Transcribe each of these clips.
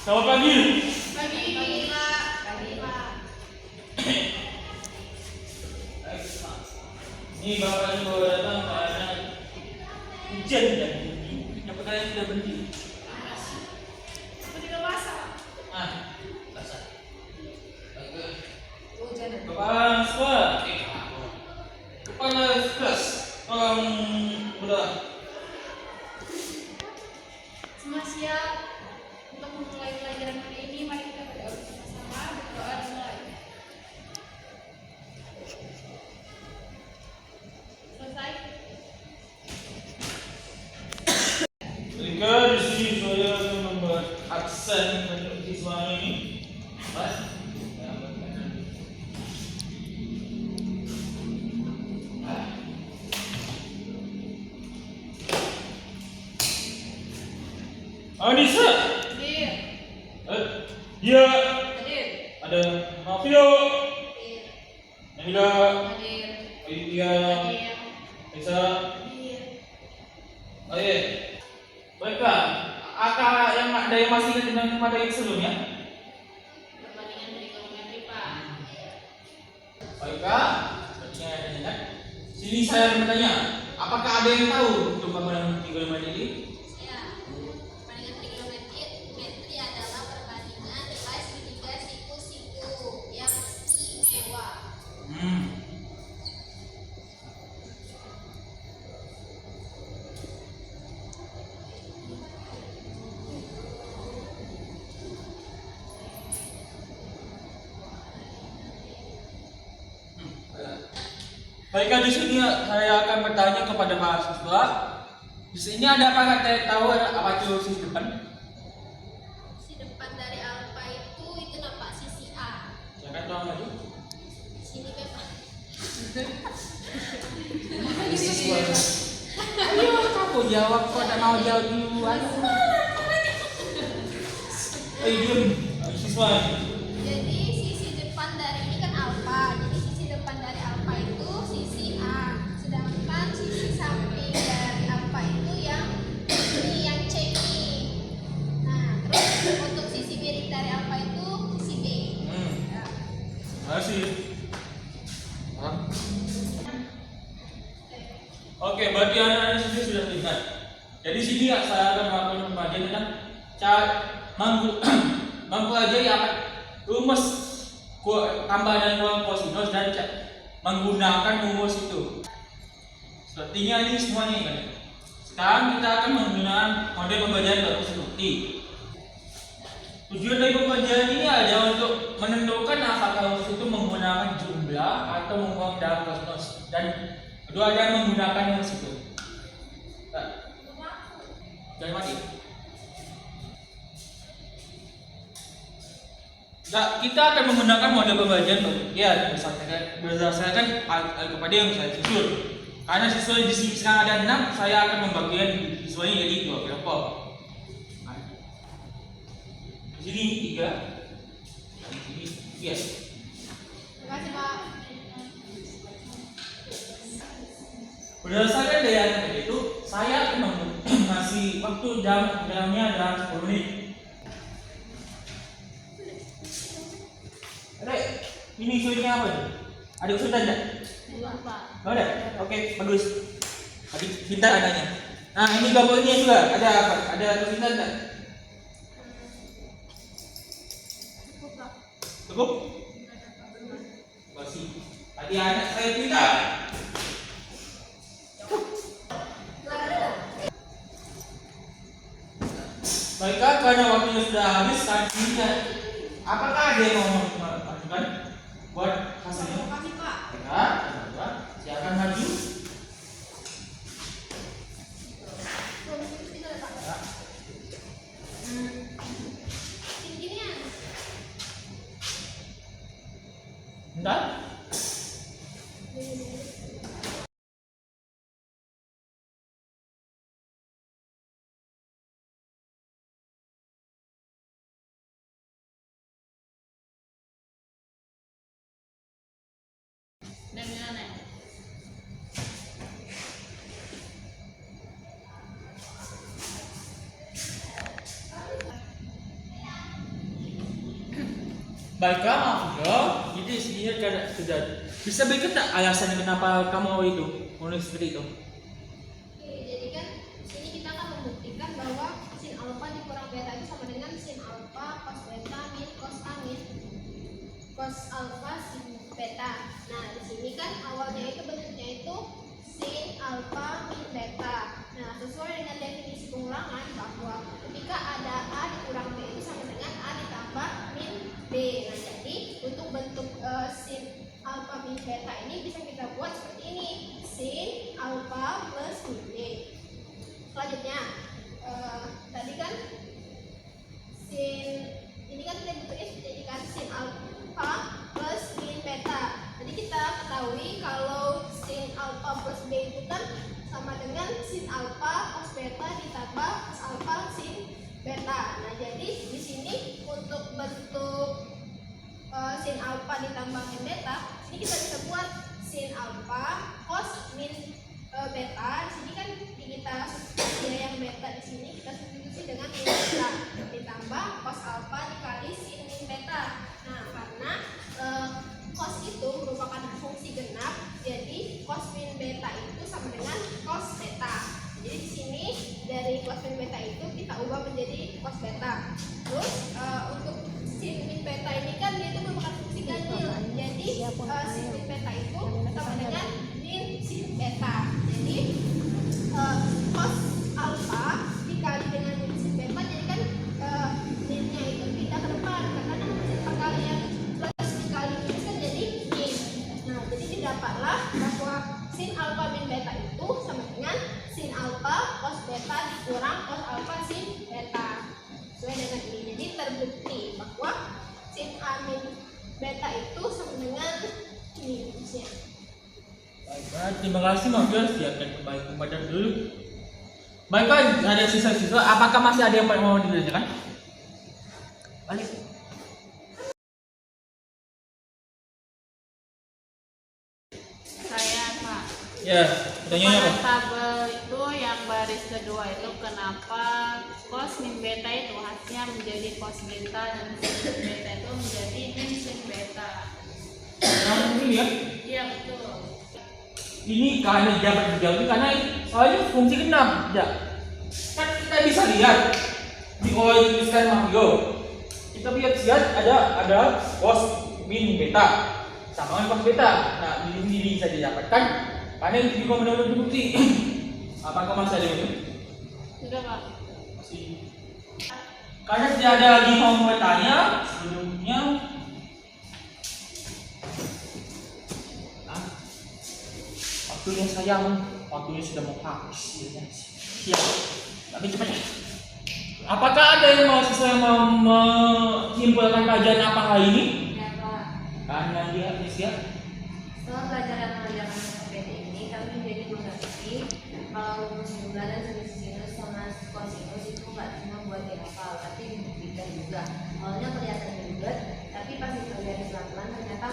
Selamat pagi. Pagi, Pak. Pagi, Pak. Ini Bapak ini bawa datang karena hujan dan tinggi. Yang kalian sudah berhenti. Aku tidak basah. Basah. Hujan. Bapak sekolah. Kepala kelas. Tolong berdoa. Semua siap untuk memulai pelajaran hari ini. Mari kita berdoa bersama-sama. Berdoa dimulai. Selesai. Ketika di sini saya akan membuat aksen untuk siswa ini. Mas. Anissa. Hadir. Dia Hadir. ada Mafio. Hadir. Nabila. Hadir. Aditya. Hadir. Aisyah. Hadir. Oke. Baiklah. Akak yang ada yang masih ingat dengan materi sebelumnya? Perbandingan dari geometri, Pak. Baiklah. Sepertinya ada yang ingat. Sini saya akan bertanya. Apakah ada yang tahu untuk bangunan trigonometri ini? Ya, perbandingan trigonometri adalah perbandingan nilai segitiga siku-siku yang istimewa. Baiklah, di sini saya akan bertanya kepada mahasiswa. Di sini ada apa kalian tahu apa itu sisi depan? Sisi depan dari alfa itu nampak sisi A. Silakan tolong maju. Sini Pak. Ayo, kamu jawab kok tidak mau jawab duluan. Diam, siswa. Jadi sisi depan dari ini kan alfa. Jadi sisi depan dari alfa itu sisi A. Sedangkan sisi samping dari alfa itu yang ini yang C ini. Nah, terus untuk sisi miring dari alfa itu sisi B. Ya. Makasih. Oke, berarti anak-anak sini sudah ingat. Jadi sini saya akan melakukan pembagian tentang cara mempelajari apa rumus tambah dan kurang kosinus dan menggunakan rumus itu. Sepertinya ini semuanya ingat. Sekarang kita akan menggunakan model pembelajaran baru seperti. Tujuan dari pembelajaran ini adalah untuk menentukan apakah rumus itu menggunakan jumlah atau menggunakan kosinus, dan kedua adalah menggunakan rumus itu. Jangan mati. Nah, kita akan menggunakan model pembelajaran ya berdasarkan kepada yang saya susun. Karena siswa di sini sekarang ada 6, saya akan membagikan siswanya jadi 2 kelompok. Di sini 3, di sini 3. Terima kasih, Pak. Berdasarkan daya tadi itu, saya akan mengasih waktu dalamnya dalam 10 menit. Rek, ini usulnya apa nih? Ada usulan enggak? Belum, Pak. Oh, ada? Oke, bagus. Tadi pintar adanya. Nah, ini gambarnya juga. Ada apa? Ada usulan enggak? Cukup, Pak. Cukup? Masih. Tadi anak saya pintar. Baiklah, karena waktunya sudah habis, selanjutnya apakah ada yang mau mengajukan buat hasilnya? Terima kasih, Pak. Ya, silakan maju. Ya. Gini-ginian. Bentar. Dan mana? Baiklah, maaf ya. Jadi sedihnya karena sudah bisa berikan tak alasan kenapa kamu itu menulis seperti itu? Oke, jadi kan di sini kita akan membuktikan bahwa sin alfa dikurang beta itu sama dengan sin alfa cos beta min cos A min cos alfa sin beta. Nah, di sini kan awalnya itu bentuknya itu sin alfa min beta. Nah, sesuai dengan definisi pengulangan bahwa ketika ada A dikurang B itu sama dengan A ditambah min B. Nah, jadi untuk bentuk sin alfa min beta ini bisa kita buat seperti ini, sin alfa plus min B. Selanjutnya, tadi kan sin ini kan kita bentuknya dijadikan sin alfa plus min beta. Jadi kita ketahui kalau sin alfa plus B itu kan sama dengan sin alfa cos beta ditambah cos alfa sin beta. Nah, jadi di sini untuk bentuk sin alfa ditambah min beta, ini kita bisa buat sin alfa cos min beta. Di sini kan kita substitusi yang beta di sini kita substitusi dengan min beta ditambah cos alfa dikali sin min beta. Nah, karena cos itu merupakan fungsi genap, jadi cos min beta itu sama dengan cos beta. Jadi di sini dari cos min beta itu kita ubah menjadi cos beta. Terus untuk sin min beta ini kan dia itu merupakan fungsi ganjil. Jadi sin min beta itu sama dengan min sin beta. Jadi cos alfa dikali dengan min sin beta, jadi kan minnya itu pindah ke depan karena hasil perkalian plus dikali min kan jadi min. Nah, jadi didapatlah bahwa sin alfa min beta itu sama dengan sin alfa cos beta dikurang cos alfa sin beta. Sesuai dengan ini, jadi terbukti bahwa sin A min beta itu sama dengan ini rumusnya. Baiklah, terima kasih Mas Yos. Siapkan kembali kepada dulu. Baiklah, ada siswa-siswa. Apakah masih ada yang mau ditanyakan? Balik. Saya Pak. Ya, pertanyaannya apa? Pada tabel itu yang baris kedua itu kenapa cos min beta itu hasilnya menjadi cos beta dan sin beta itu menjadi min sin beta. Yang ini ya. Iya betul. Ini karena dapat dijawab karena soalnya fungsi genap, ya. Kan kita bisa lihat di tuliskan Mario. Kita lihat ada cos min beta sama dengan cos beta. Nah, ini bisa didapatkan karena itu juga menurut bukti. Apakah masih ada ini? Sudah Pak. Masih. Karena tidak ada lagi yang mau bertanya sebelumnya. Waktunya sayang, waktunya sudah mau habis. Ya, tapi cepat ya. Apakah ada yang mahasiswa yang mau menyimpulkan kajian apa hari ini? Ya Pak, Karena dia habis ya. setelah pelajaran mengerjakan SPT ini kami jadi mengerti kalau rumus jumlah dan selisih sinus sama kosinus itu nggak cuma buat dihafal, tapi dibuktikan juga. Awalnya kelihatan ribet, tapi pas dipelajari pelan-pelan ternyata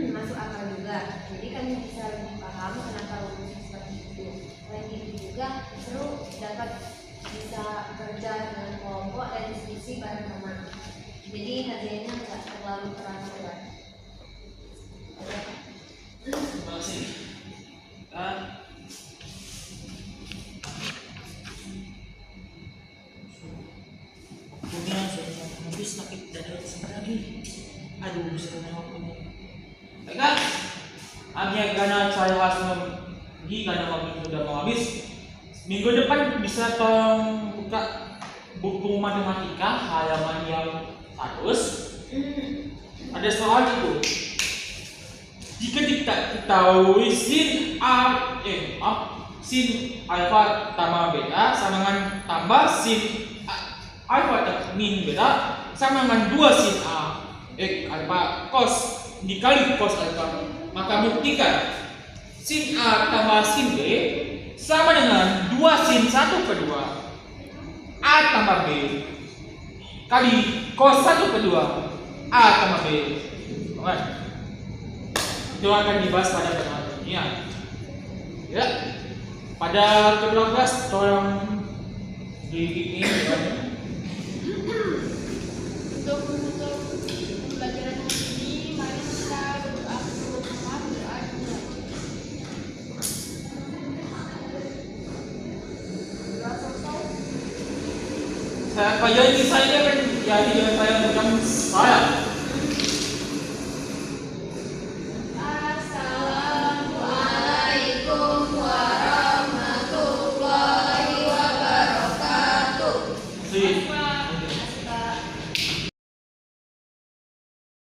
masuk akal juga. Jadi kami bisa lebih paham kenapa rumusnya seperti itu. Selain itu juga seru dapat bisa kerja dengan kelompok dan diskusi bareng teman. Jadi kajiannya nggak terlalu terasa berat. Terima kasih. Waktunya sudah habis tapi tidak ada sebentar lagi. Aduh, sudah waktunya. Baiklah, hanya karena saya harus pergi karena waktu sudah mau habis. Minggu depan bisa tolong buka buku matematika halaman yang 100. Ada soal itu. Jika kita ketahui sin alfa tambah beta sama dengan tambah sin alfa min beta sama dengan 2 sin a alfa cos dikali cos alfa, maka buktikan sin a tambah sin b sama dengan 2 sin 1 per 2 a tambah b kali cos 1 per 2 a tambah b. Itu akan dibahas pada pertemuan dunia. Ya, pada ke-12 tolong di ini Untuk pembelajaran Kajian kisah ini akan jadi dengan saya tentang saya.